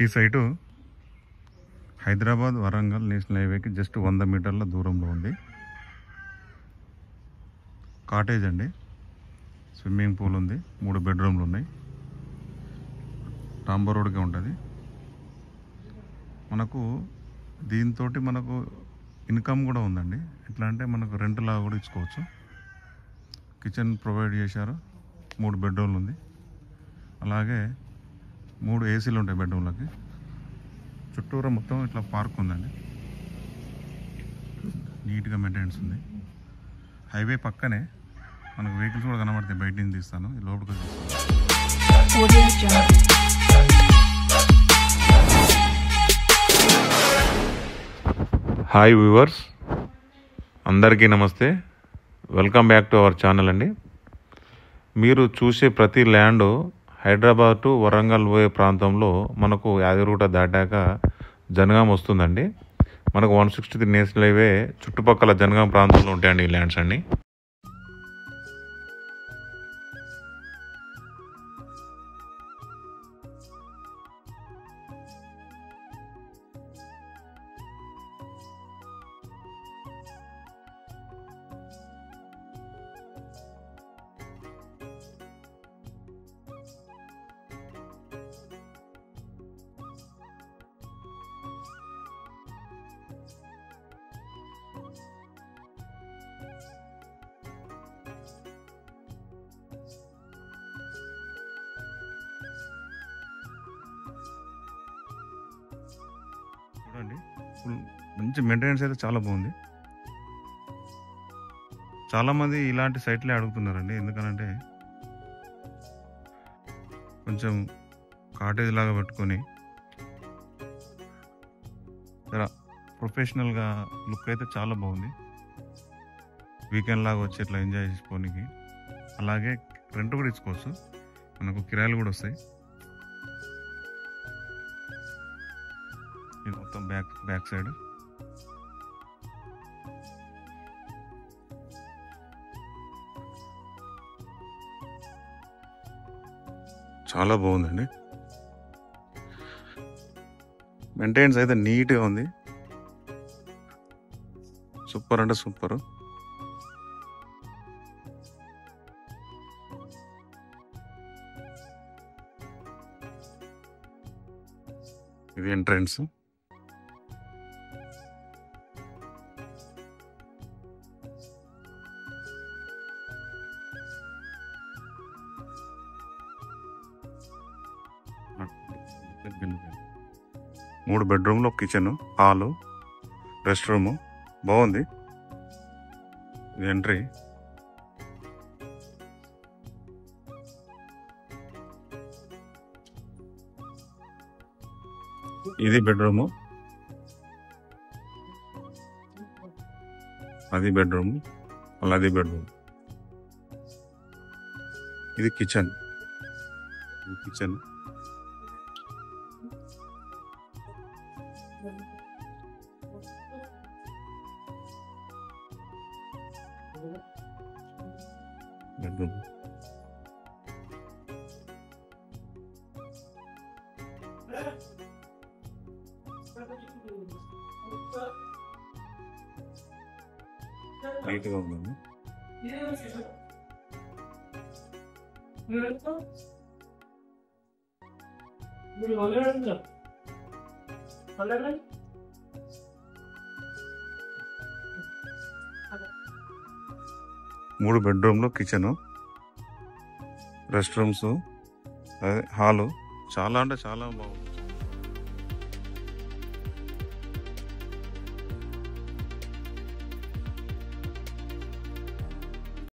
ఈ site Hyderabad Warangal national హైవేకి just 100 మీటర్ల దూరంలో ఉంది. కాటేజ్ అండి, స్విమ్మింగ్ పూల్ ఉంది, 3 బెడ్రూమ్లు ఉన్నాయి, టాంబర్ రోడ్గా ఉంటుంది. మనకు దీంతో మనకు ఇన్కమ్ కూడా ఉందండి. ఎట్లా అంటే మనకు రెంట్ లాగా కూడా ఇచ్చుకోవచ్చు. కిచెన్ ప్రొవైడ్ చేశారు, 3 బెడ్రూమ్లు ఉంది, అలాగే 3 ఏసీలు ఉంటాయి బెడ్రూమ్లకి. చుట్టూరా మొత్తం ఇట్లా పార్క్ ఉందండి, నీట్గా మెయింటెనెన్స్ ఉంది. హైవే పక్కనే మనకు వెహికల్స్ కూడా కనబడతాయి. బయట నుంచి తీస్తాను, లోపలికి తీస్తాను. హాయ్ వ్యూవర్స్, అందరికీ నమస్తే. Welcome back to our channel అండి. మీరు చూసే ప్రతి ల్యాండ్ హైదరాబాద్ టు వరంగల్ పోయే ప్రాంతంలో మనకు యాదగిరిగుట్ట దాటాక జనగాం వస్తుందండి. మనకు 163 నేషనల్ హైవే చుట్టుపక్కల జనగాం ప్రాంతంలో ఉంటాయండి ఈ ల్యాండ్స్ అన్ని. చూడండి, మంచి మెయింటెనెన్స్ అయితే చాలా బాగుంది. చాలామంది ఇలాంటి సైట్లే అడుగుతున్నారండి. ఎందుకనంటే కొంచెం కాటేజ్ లాగా పెట్టుకొని ప్రొఫెషనల్గా లుక్ అయితే చాలా బాగుంది. వీకెండ్ లాగా వచ్చి ఇట్లా ఎంజాయ్ చేసుకోనికి, అలాగే రెంట్ కూడా ఇచ్చుకోవచ్చు, మనకు కిరాయిలు కూడా వస్తాయి. ఇది మొత్తం బ్యాక్ సైడ్ చాలా బాగుందండి. మెయింటెనెన్స్ అయితే నీట్గా ఉంది, సూపర్ అంటే సూపర్. ఇది ఎంట్రన్స్. మూడు బెడ్రూమ్లో కిచెన్, హాలు, రెస్ట్ రూము బాగుంది. ఇది ఎంట్రీ. ఇది బెడ్రూము, అది బెడ్రూమ్, మళ్ళీ అది బెడ్రూమ్. ఇది కిచెన్. బెడ్రూమ్. నీట్గా ఉందండి. మూడు బెడ్రూమ్లో కిచెను, రెస్ట్ రూమ్స్, అదే హాలు. చాలా అంటే చాలా బాగుంది.